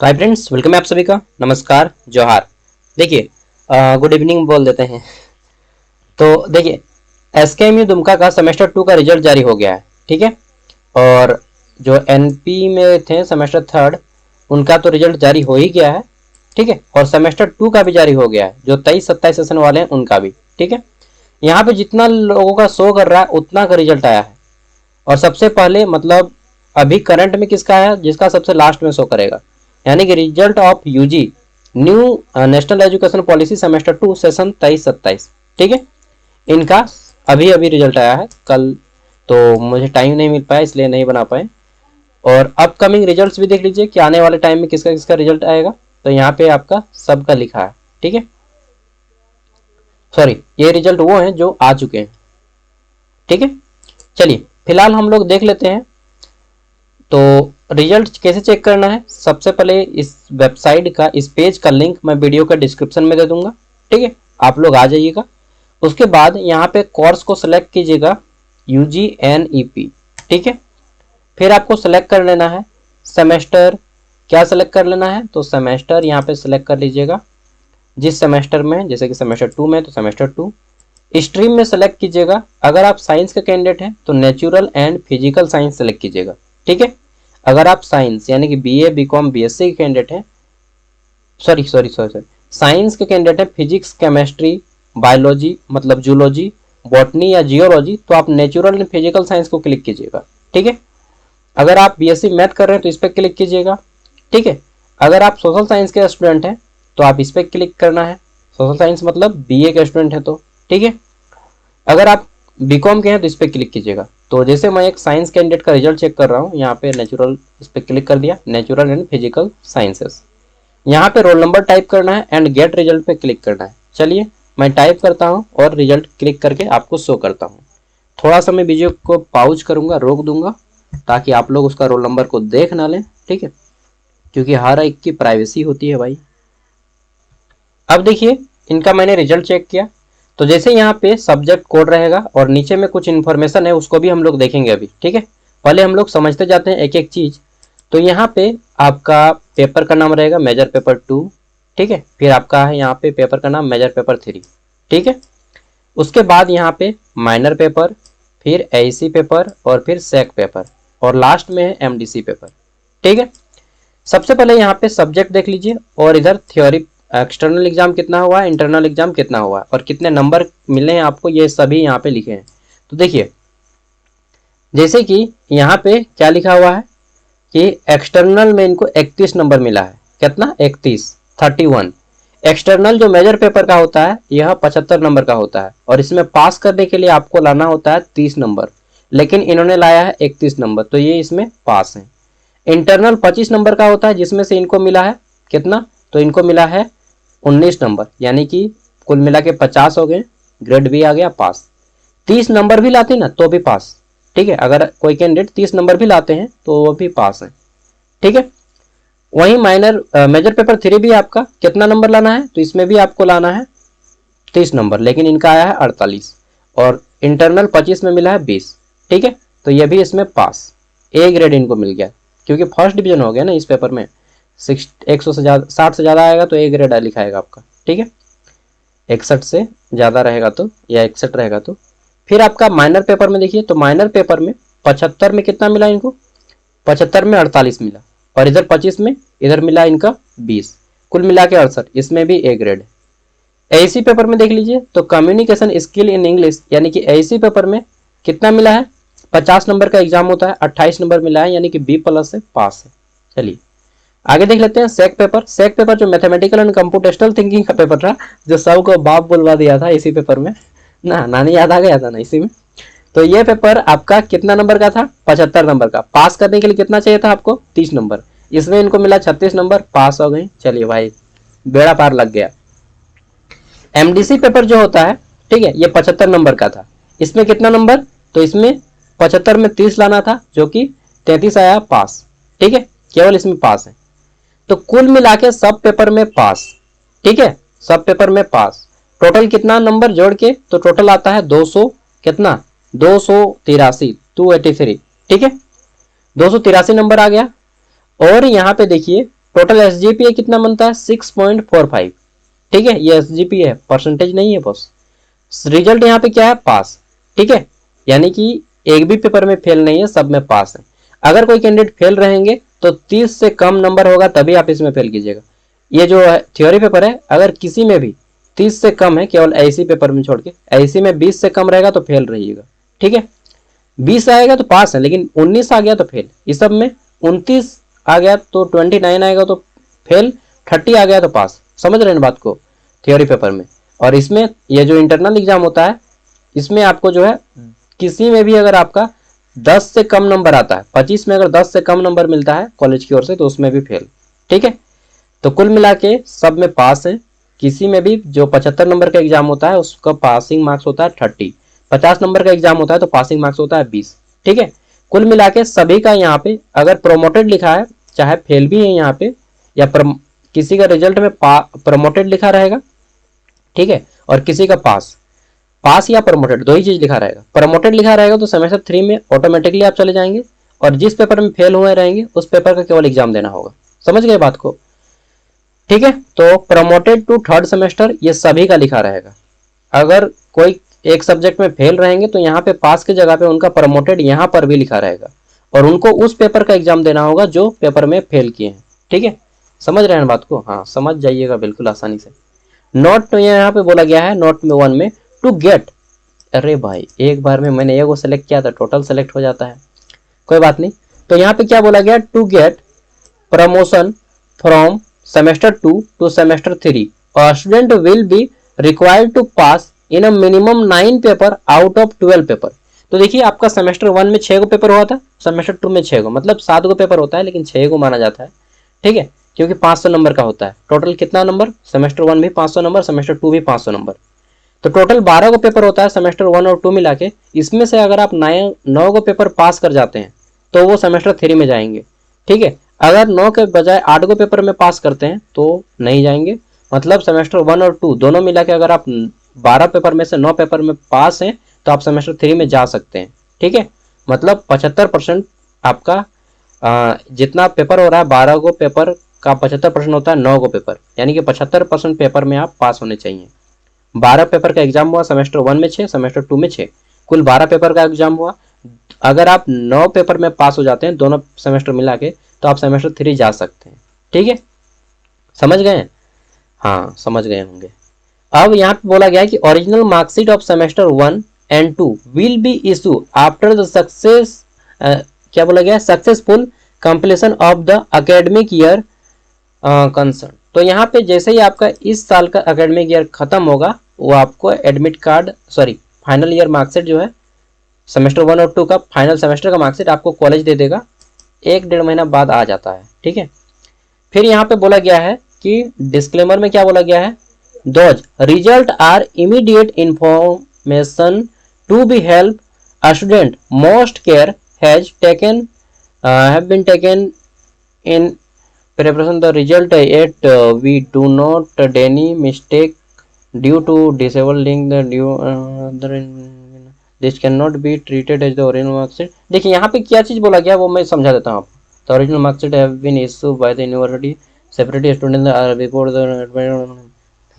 तो hi friends, welcome है आप सभी का। नमस्कार, जोहार। देखिए, गुड इवनिंग बोल देते हैं। तो देखिए, एसकेएमयू दुमका का सेमेस्टर 2 का रिजल्ट जारी हो गया है। ठीक है। और जो एनपी में थे सेमेस्टर थर्ड, उनका तो रिजल्ट जारी हो ही गया है। ठीक है। और सेमेस्टर 2 का भी जारी हो गया है, जो 23-27 सेशन वाले हैं उनका भी। ठीक है। यहाँ पे जितना लोगों का शो कर रहा है उतना का रिजल्ट आया है। और सबसे पहले मतलब अभी करंट में किसका है, जिसका सबसे लास्ट में शो करेगा, यानी कि result of UG new national education policy semester 2 session 23-27। ठीक है। इनका अभी अभी रिजल्ट आया है कल, तो मुझे टाइम नहीं मिल पाया इसलिए नहीं बना पाए। और अपकमिंग रिजल्ट्स भी देख लीजिए कि आने वाले टाइम में किसका किसका रिजल्ट आएगा। तो यहाँ पे आपका सबका लिखा है। ठीक है। सॉरी, ये रिजल्ट वो हैं जो आ चुके हैं। ठीक है। चलिए फिलहाल हम लोग देख लेते हैं। तो रिजल्ट कैसे चेक करना है, सबसे पहले इस वेबसाइट का, इस पेज का लिंक मैं वीडियो का डिस्क्रिप्शन में दे दूंगा। ठीक है। आप लोग आ जाइएगा। उसके बाद यहाँ पे कोर्स को सिलेक्ट कीजिएगा, UGNEP। ठीक है। फिर आपको सेलेक्ट कर लेना है सेमेस्टर। क्या सेलेक्ट कर लेना है, तो सेमेस्टर यहाँ पे सेलेक्ट कर लीजिएगा जिस सेमेस्टर में, जैसे कि सेमेस्टर 2 में तो सेमेस्टर 2। स्ट्रीम में सेलेक्ट कीजिएगा, अगर आप साइंस के कैंडिडेट हैं तो natural and physical science select कीजिएगा। ठीक है। अगर आप साइंस यानी कि BA BCom BSc के कैंडिडेट हैं, sorry sorry sorry sorry science के कैंडिडेट हैं, फिजिक्स केमिस्ट्री बायोलॉजी मतलब जूलॉजी बॉटनी या जियोलॉजी, तो आप नेचुरल एंड फिजिकल साइंस को क्लिक कीजिएगा। ठीक है। अगर आप BSc मैथ कर रहे हैं तो इस पर क्लिक कीजिएगा। ठीक है। अगर आप सोशल साइंस के स्टूडेंट हैं तो आप इस पर क्लिक करना है, सोशल साइंस मतलब BA के स्टूडेंट है तो। ठीक है। अगर आप बीकॉम के हैं तो इस पर क्लिक कीजिएगा। तो जैसे मैं एक साइंस कैंडिडेट का रिजल्ट चेक कर रहा हूँ, यहाँ पे नेचुरल, इस पर क्लिक कर दिया, नेचुरल एंड फिजिकल साइंसेस। यहाँ पे रोल नंबर टाइप करना है एंड गेट रिजल्ट पे क्लिक करना है। चलिए मैं टाइप करता हूँ और रिजल्ट क्लिक करके आपको शो करता हूँ। थोड़ा सा मैं वीडियो को पाउज करूंगा, रोक दूंगा, ताकि आप लोग उसका रोल नंबर को देख ना लें। ठीक है। क्योंकि हर एक की प्राइवेसी होती है भाई। अब देखिए, इनका मैंने रिजल्ट चेक किया। तो जैसे यहाँ पे सब्जेक्ट कोड रहेगा और नीचे में कुछ इन्फॉर्मेशन है, उसको भी हम लोग देखेंगे अभी। ठीक है। पहले हम लोग समझते जाते हैं एक एक चीज। तो यहाँ पे आपका पेपर का नाम रहेगा मेजर पेपर 2। ठीक है। फिर आपका है यहाँ पे पेपर का नाम मेजर पेपर 3। ठीक है। उसके बाद यहाँ पे माइनर पेपर, फिर AEC पेपर और फिर सेक पेपर, और लास्ट में है MDC पेपर। ठीक है। सबसे पहले यहाँ पे सब्जेक्ट देख लीजिए, और इधर थ्योरी, एक्सटर्नल एग्जाम कितना हुआ है, इंटरनल एग्जाम कितना हुआ है और कितने नंबर मिले हैं आपको, ये सभी यहाँ पे लिखे हैं। तो देखिए, जैसे कि यहाँ पे क्या लिखा हुआ है कि एक्सटर्नल में इनको 31 नंबर मिला है। कितना, 31। एक्सटर्नल जो मेजर पेपर का होता है यह 75 नंबर का होता है, और इसमें पास करने के लिए आपको लाना होता है 30 नंबर, लेकिन इन्होंने लाया है 31 नंबर, तो ये इसमें पास है। इंटरनल 25 नंबर का होता है, जिसमें से इनको मिला है कितना, तो इनको मिला है 19 नंबर, यानी कि कुल मिला के 50 हो गए, ग्रेड भी आ गया, पास। 30 नंबर भी लाते ना तो भी पास। ठीक है। अगर कोई कैंडिडेट 30 नंबर भी लाते हैं तो वो भी पास है। ठीक है। वहीं माइनर मेजर पेपर 3 भी आपका कितना नंबर लाना है, तो इसमें भी आपको लाना है 30 नंबर, लेकिन इनका आया है 48, और इंटरनल 25 में मिला है 20। ठीक है। तो ये भी इसमें पास, A ग्रेड इनको मिल गया, क्योंकि फर्स्ट डिवीजन हो गया ना इस पेपर में। 100 से ज़्यादा, 60 से ज़्यादा आएगा तो A ग्रेड लिखाएगा आपका। ठीक है। 61 से ज़्यादा रहेगा तो, या 61 रहेगा तो। फिर आपका माइनर पेपर में देखिए, तो माइनर पेपर में 75 में कितना मिला इनको, 75 में 48 मिला, और इधर 25 में इधर मिला इनका 20, कुल मिला के 68, इसमें भी A ग्रेड। AEC पेपर में देख लीजिए, तो कम्युनिकेशन स्किल इन इंग्लिश, यानी कि AEC पेपर में कितना मिला है, 50 नंबर का एग्जाम होता है, 28 नंबर मिला है, यानी कि B+ से पास है। चलिए आगे देख लेते हैं सेक पेपर। सेक पेपर जो मैथमेटिकल एंड कंप्यूटेशनल थिंकिंग का पेपर था, जो सबको बाप बुलवा दिया था इसी पेपर में ना, नानी याद आ गया था ना इसी में। तो ये पेपर आपका कितना नंबर का था, 75 नंबर का। पास करने के लिए कितना चाहिए था आपको, 30 नंबर। इसमें इनको मिला 36 नंबर, पास हो गए। चलिए भाई, बेड़ा पार लग गया। MDC पेपर जो होता है, ठीक है, ये 75 नंबर का था। इसमें कितना नंबर, तो इसमें 75 में 30 लाना था, जो कि 33 आया, पास। ठीक है। केवल इसमें पास है। तो कुल मिला के सब पेपर में पास। ठीक है। सब पेपर में पास। टोटल कितना नंबर जोड़ के, तो टोटल आता है 200, कितना, 283, 283। ठीक है। 283 नंबर आ गया। और यहाँ पे देखिए, टोटल एसजीपीए कितना बनता है 6.45, ठीक है, ये एसजीपीए है, परसेंटेज नहीं है बॉस। रिजल्ट यहाँ पे क्या है पास, ठीक है, यानी कि एक भी पेपर में फेल नहीं है, सब में पास है। अगर कोई कैंडिडेट फेल रहेंगे तो 30 से कम नंबर होगा तभी आप इसमें फेल कीजिएगा। ये जो थ्योरी पेपर है अगर किसी में भी 30 से कम है, केवल ऐसी पेपर में छोड़ के, ऐसी में 20 से कम रहेगा तो फेल रहिएगा, ठीक है। 20 आएगा तो पास है, लेकिन 19 आ गया तो फेल। इस सब में 29 आ गया तो 29 आएगा तो फेल, 30 आ गया तो पास। समझ रहे हैं बात को, थ्योरी पेपर में। और इसमें ये जो इंटरनल एग्जाम होता है इसमें आपको जो है किसी में भी अगर आपका 10 से कम नंबर आता है, 25 में अगर 10 से कम नंबर मिलता है कॉलेज की ओर से, तो उसमें भी फेल, ठीक है। तो कुल मिला के सब में पास है। किसी में भी जो 75 नंबर का एग्जाम होता है उसका पासिंग मार्क्स होता है 30, 50 नंबर का एग्जाम होता है तो पासिंग मार्क्स होता है 20, ठीक है। कुल मिला के सभी का यहाँ पे अगर प्रोमोटेड लिखा है, चाहे फेल भी है यहाँ पे, या किसी का रिजल्ट में प्रोमोटेड लिखा रहेगा, ठीक है, और किसी का पास या प्रमोटेड दो ही चीज लिखा रहेगा। प्रमोटेड लिखा रहेगा तो सेमेस्टर 3 में ऑटोमेटिकली आप चले जाएंगे, और जिस पेपर में फेल हुए रहेंगे उस पेपर का केवल एग्जाम देना होगा। समझ गए बात को, ठीक है। तो प्रमोटेड टू थर्ड सेमेस्टर ये सभी का लिखा रहेगा। अगर कोई एक सब्जेक्ट में फेल रहेंगे तो यहाँ पे पास की जगह पे उनका प्रमोटेड यहाँ पर भी लिखा रहेगा, और उनको उस पेपर का एग्जाम देना होगा जो पेपर में फेल किए हैं, ठीक है। समझ रहे हैं बात को, हाँ समझ जाइएगा बिल्कुल आसानी से। नोट यहाँ पे बोला गया है नोट में 1 में टू गेट, अरे भाई एक बार में मैंने एगो सेलेक्ट किया था, टोटल सेलेक्ट हो जाता है, कोई बात नहीं। तो यहाँ पे क्या बोला गया, to get promotion from semester 2 to semester 3 a student will be required to pass in a minimum 9 paper out of 12 paper. तो देखिए आपका सेमेस्टर 1 में 6 गो पेपर हुआ था, सेमेस्टर 2 में 6 गो, मतलब 7 गो पेपर होता है लेकिन 6 गो माना जाता है, ठीक है, क्योंकि 500 नंबर का होता है। टोटल कितना नंबर, सेमेस्टर 1 भी 500 नंबर, सेमेस्टर 2 भी 500 नंबर, तो टोटल 12 गो पेपर होता है सेमेस्टर 1 और 2 मिला के। इसमें से अगर आप 9 गो पेपर पास कर जाते हैं तो वो सेमेस्टर 3 में जाएंगे, ठीक है। अगर 9 के बजाय 8 गो पेपर में पास करते हैं तो नहीं जाएंगे, मतलब सेमेस्टर 1 और 2 दोनों मिला के अगर आप 12 पेपर में से 9 पेपर में पास हैं तो आप सेमेस्टर 3 में जा सकते हैं, ठीक है। मतलब 75% आपका जितना पेपर हो रहा है 12 गो पेपर का 75% होता है 9 गो पेपर, यानी कि 75% पेपर में आप पास होने चाहिए। 12 पेपर का एग्जाम हुआ, सेमेस्टर 1 में 6, सेमेस्टर 2 में 6, कुल 12 पेपर का एग्जाम हुआ। अगर आप 9 पेपर में पास हो जाते हैं दोनों सेमेस्टर मिला के तो आप सेमेस्टर 3 जा सकते हैं, ठीक है। समझ गए, हाँ समझ गए होंगे। अब यहाँ पे बोला गया है कि original marksheet of semester 1 and 2 will be issue after the success, क्या बोला गया, successful completion of the academic year concern. तो यहाँ पे जैसे ही आपका इस साल का एकेडमिक ईयर खत्म होगा वो आपको admit card, sorry final year marksheet जो है सेमेस्टर 1 और 2 का फाइनल सेमेस्टर का मार्कशीट आपको कॉलेज दे देगा, 1-1.5 महीना बाद आ जाता है, ठीक है। फिर यहाँ पे बोला गया है कि डिस्क्लेमर में क्या बोला गया है, those result are immediate information to be help a student most care has taken have been taken in preparation the result yet we do not any mistake due to disable link the due this cannot be treated as the original marksheet। देखिए यहाँ पे क्या चीज बोला गया वो मैं समझा देता हूँ आपको। The original marksheet have been issued by the university separately students are before the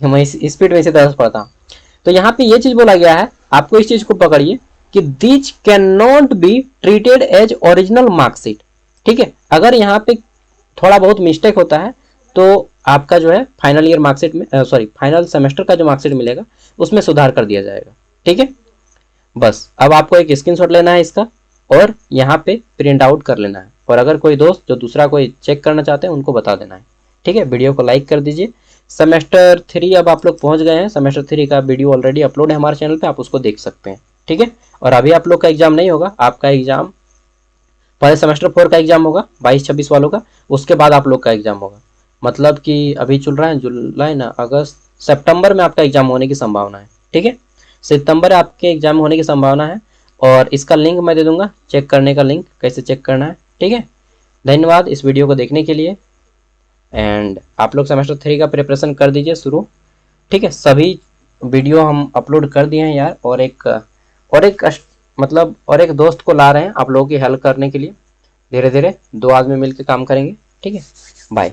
मैं इस स्पीड में इसे दर्ज पढ़ता हूँ। तो यहाँ पे ये चीज बोला गया है, आपको इस चीज को पकड़िए कि this can not be treated as original marksheet, ठीक है। अगर यहाँ पे थोड़ा बहुत मिस्टेक होता है तो आपका जो है फाइनल ईयर मार्कशीट में, सॉरी फाइनल सेमेस्टर का जो मार्कशीट मिलेगा उसमें सुधार कर दिया जाएगा, ठीक है। बस अब आपको एक स्क्रीनशॉट लेना है इसका और यहाँ पे प्रिंट आउट कर लेना है, और अगर कोई दोस्त जो दूसरा कोई चेक करना चाहते हैं उनको बता देना है, ठीक है। वीडियो को लाइक कर दीजिए। सेमेस्टर 3 अब आप लोग पहुंच गए हैं, सेमेस्टर 3 का वीडियो ऑलरेडी अपलोड है हमारे चैनल पे, आप उसको देख सकते हैं, ठीक है। और अभी आप लोग का एग्जाम नहीं होगा, आपका एग्जाम पहले सेमेस्टर 4 का एग्जाम होगा 22-26 वालों का, उसके बाद आप लोग का एग्जाम होगा। मतलब कि अभी चल रहा है जुलाई ना, अगस्त सितंबर में आपका एग्जाम होने की संभावना है, ठीक है। सितंबर आपके एग्जाम होने की संभावना है, और इसका लिंक मैं दे दूंगा, चेक करने का लिंक कैसे चेक करना है, ठीक है। धन्यवाद इस वीडियो को देखने के लिए, एंड आप लोग सेमेस्टर 3 का प्रिपरेशन कर दीजिए शुरू, ठीक है। सभी वीडियो हम अपलोड कर दिए हैं यार, और एक दोस्त को ला रहे हैं आप लोगों की हेल्प करने के लिए। धीरे धीरे 2 आदमी मिलकर काम करेंगे, ठीक है। बाय।